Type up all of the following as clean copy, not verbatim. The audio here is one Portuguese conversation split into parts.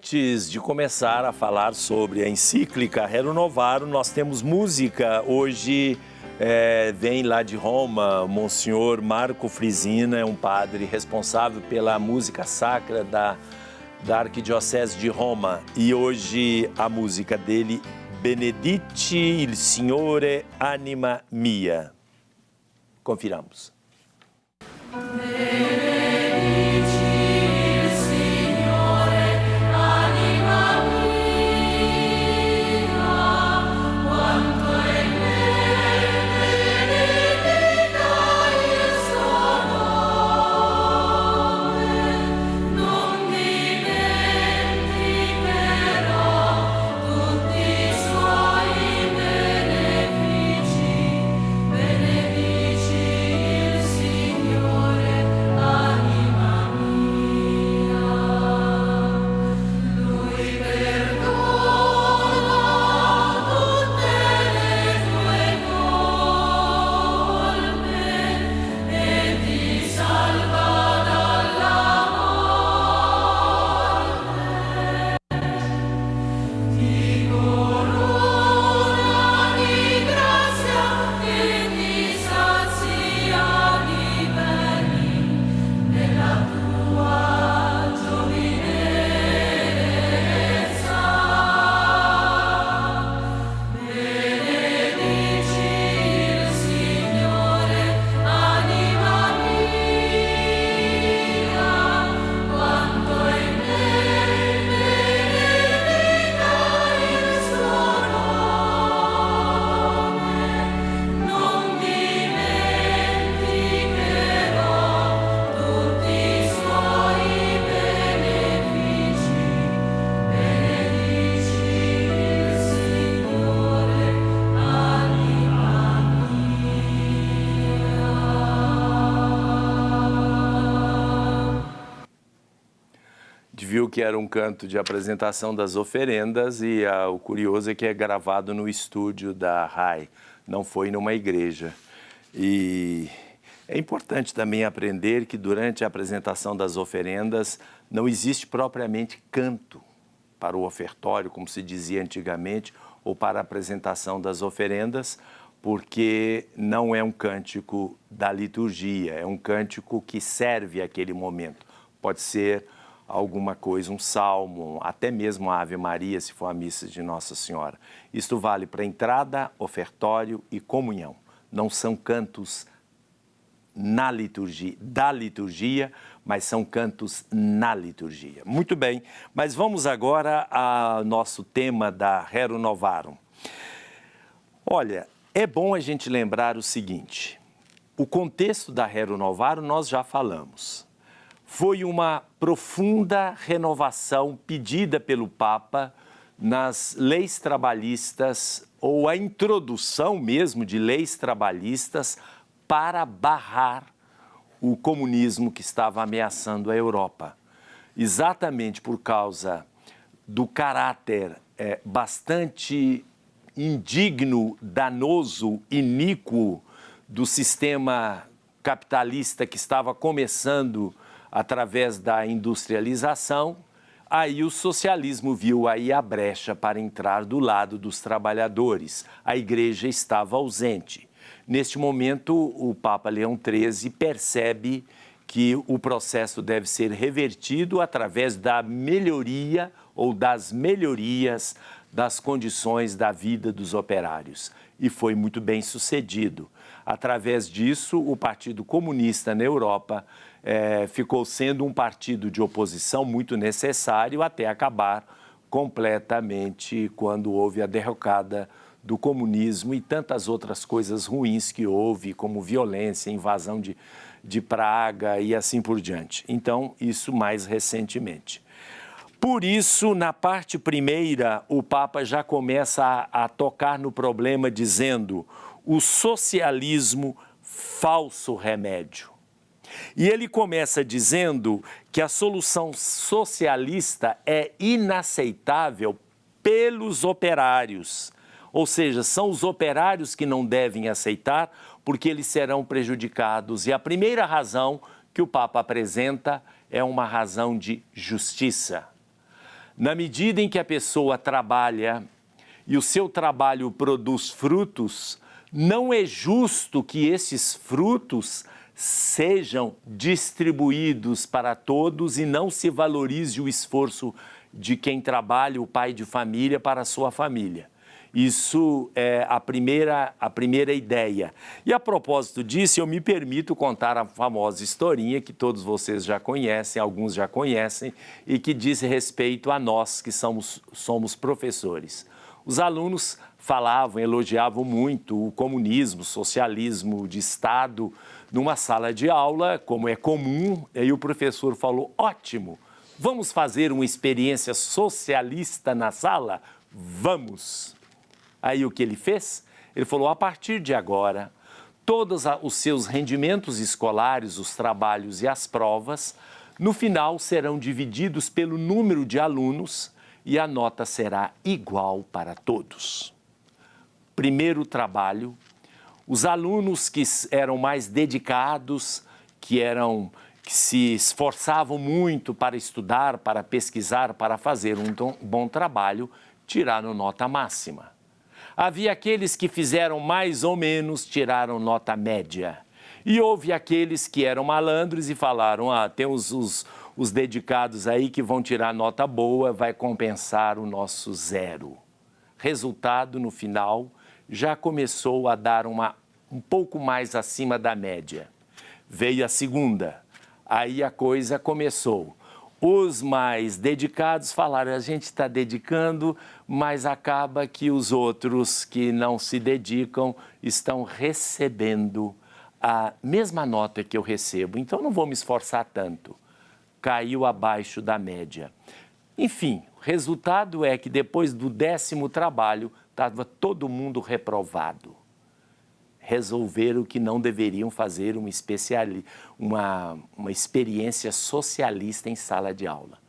antes de começar a falar sobre a encíclica Rerum Novarum, nós temos música. Hoje vem lá de Roma, Monsenhor Marco Frisina, é um padre responsável pela música sacra da Arquidiocese de Roma. E hoje a música dele, Benedici il Signore Anima Mia. Confiramos. Viu que era um canto de apresentação das oferendas e o curioso é que é gravado no estúdio da RAI, não foi numa igreja. E é importante também aprender que durante a apresentação das oferendas não existe propriamente canto para o ofertório, como se dizia antigamente, ou para a apresentação das oferendas, porque não é um cântico da liturgia, é um cântico que serve àquele momento. Pode ser alguma coisa, um salmo, até mesmo a Ave Maria, se for a missa de Nossa Senhora. Isto vale para entrada, ofertório e comunhão. Não são cantos na liturgia, da liturgia, mas são cantos na liturgia. Muito bem, mas vamos agora ao nosso tema da Rerum Novarum. Olha, é bom a gente lembrar o seguinte, o contexto da Rerum Novarum nós já falamos. Foi uma profunda renovação pedida pelo Papa nas leis trabalhistas, ou a introdução mesmo de leis trabalhistas para barrar o comunismo que estava ameaçando a Europa. Exatamente por causa do caráter bastante indigno, danoso, iníquo do sistema capitalista que estava começando através da industrialização, aí o socialismo viu aí a brecha para entrar do lado dos trabalhadores. A igreja estava ausente. Neste momento, o Papa Leão XIII percebe que o processo deve ser revertido através da melhoria ou das melhorias das condições da vida dos operários. E foi muito bem sucedido. Através disso, o Partido Comunista na Europa ficou sendo um partido de oposição muito necessário até acabar completamente quando houve a derrocada do comunismo e tantas outras coisas ruins que houve, como violência, invasão de praga e assim por diante. Então, isso mais recentemente. Por isso, na parte primeira, o Papa já começa a tocar no problema dizendo o socialismo falso remédio. E ele começa dizendo que a solução socialista é inaceitável pelos operários. Ou seja, são os operários que não devem aceitar porque eles serão prejudicados. E a primeira razão que o Papa apresenta é uma razão de justiça. Na medida em que a pessoa trabalha e o seu trabalho produz frutos, não é justo que esses frutos sejam distribuídos para todos e não se valorize o esforço de quem trabalha, o pai de família, para a sua família. Isso é a primeira ideia. E a propósito disso, eu me permito contar a famosa historinha que todos vocês já conhecem, alguns já conhecem, e que diz respeito a nós que somos professores. Os alunos falavam, elogiavam muito o comunismo, o socialismo de Estado numa sala de aula, como é comum, e o professor falou, ótimo, vamos fazer uma experiência socialista na sala? Vamos! Aí o que ele fez? Ele falou, a partir de agora, todos os seus rendimentos escolares, os trabalhos e as provas, no final serão divididos pelo número de alunos e a nota será igual para todos. Primeiro trabalho, os alunos que eram mais dedicados, que se esforçavam muito para estudar, para pesquisar, para fazer um bom trabalho, tiraram nota máxima. Havia aqueles que fizeram mais ou menos, tiraram nota média. E houve aqueles que eram malandros e falaram, tem os dedicados aí que vão tirar nota boa, vai compensar o nosso zero. Resultado, no final, já começou a dar um pouco mais acima da média. Veio a segunda, aí a coisa começou. Os mais dedicados falaram, a gente está dedicando, mas acaba que os outros que não se dedicam estão recebendo a mesma nota que eu recebo, então não vou me esforçar tanto. Caiu abaixo da média. Enfim, o resultado é que depois do 10º trabalho, estava todo mundo reprovado. Resolveram que não deveriam fazer uma experiência socialista em sala de aula.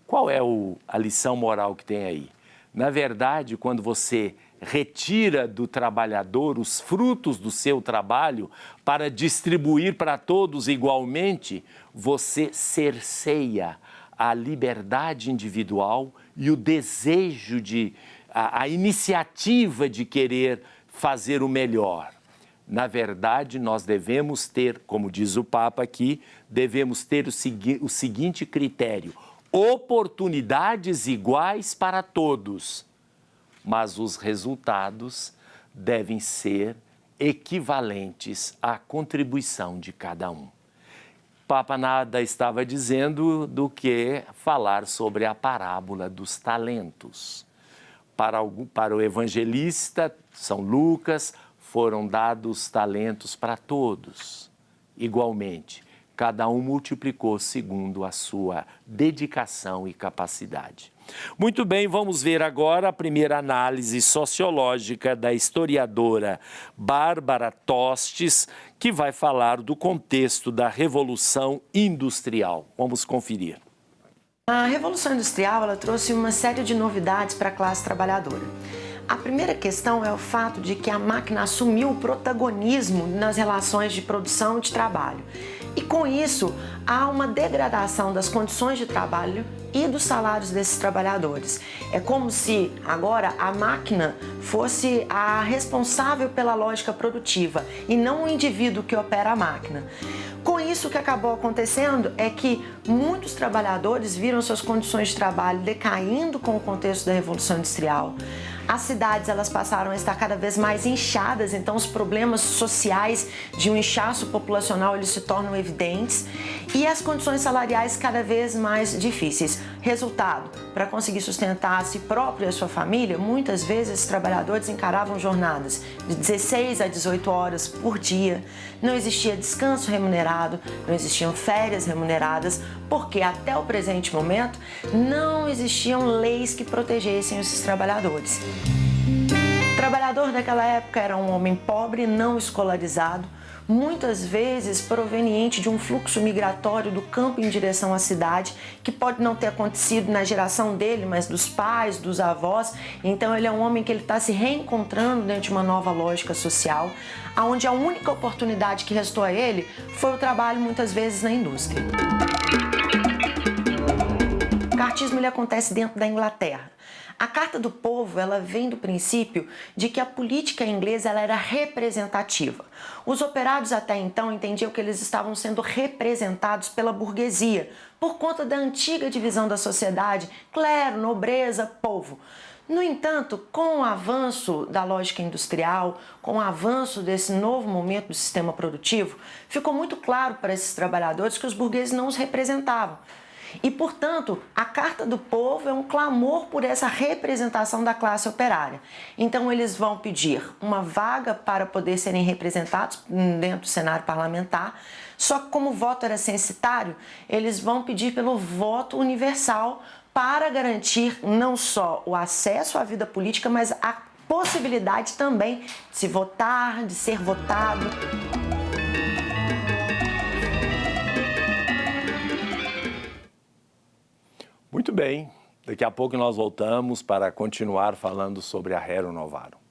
Qual é a lição moral que tem aí? Na verdade, quando você retira do trabalhador os frutos do seu trabalho para distribuir para todos igualmente, você cerceia a liberdade individual e o desejo a iniciativa de querer fazer o melhor. Na verdade, nós devemos ter, como diz o Papa aqui, devemos ter o seguinte critério: oportunidades iguais para todos, mas os resultados devem ser equivalentes à contribuição de cada um. Papa nada estava dizendo do que falar sobre a parábola dos talentos. Para o evangelista São Lucas, foram dados talentos para todos, igualmente. Cada um multiplicou segundo a sua dedicação e capacidade. Muito bem, vamos ver agora a primeira análise sociológica da historiadora Bárbara Tostes, que vai falar do contexto da Revolução Industrial. Vamos conferir. A Revolução Industrial ela trouxe uma série de novidades para a classe trabalhadora. A primeira questão é o fato de que a máquina assumiu o protagonismo nas relações de produção e de trabalho. E com isso, há uma degradação das condições de trabalho e dos salários desses trabalhadores. É como se agora a máquina fosse a responsável pela lógica produtiva e não o indivíduo que opera a máquina. Com isso, o que acabou acontecendo é que muitos trabalhadores viram suas condições de trabalho decaindo com o contexto da Revolução Industrial. As cidades elas passaram a estar cada vez mais inchadas, então os problemas sociais de um inchaço populacional eles se tornam evidentes e as condições salariais cada vez mais difíceis. Resultado, para conseguir sustentar a si próprio e a sua família, muitas vezes os trabalhadores encaravam jornadas de 16 a 18 horas por dia, não existia descanso remunerado, não existiam férias remuneradas, porque até o presente momento não existiam leis que protegessem esses trabalhadores. O trabalhador daquela época era um homem pobre, não escolarizado, muitas vezes proveniente de um fluxo migratório do campo em direção à cidade, que pode não ter acontecido na geração dele, mas dos pais, dos avós. Então ele é um homem que ele está se reencontrando dentro de uma nova lógica social, onde a única oportunidade que restou a ele foi o trabalho muitas vezes na indústria. macartismo ele acontece dentro da Inglaterra. A Carta do Povo, ela vem do princípio de que a política inglesa ela era representativa. Os operários até então entendiam que eles estavam sendo representados pela burguesia, por conta da antiga divisão da sociedade, clero, nobreza, povo. No entanto, com o avanço da lógica industrial, com o avanço desse novo momento do sistema produtivo, ficou muito claro para esses trabalhadores que os burgueses não os representavam. E, portanto, a Carta do Povo é um clamor por essa representação da classe operária. Então, eles vão pedir uma vaga para poder serem representados dentro do cenário parlamentar, só que como o voto era censitário, eles vão pedir pelo voto universal para garantir não só o acesso à vida política, mas a possibilidade também de se votar, de ser votado. Muito bem, daqui a pouco nós voltamos para continuar falando sobre a Rerum Novarum.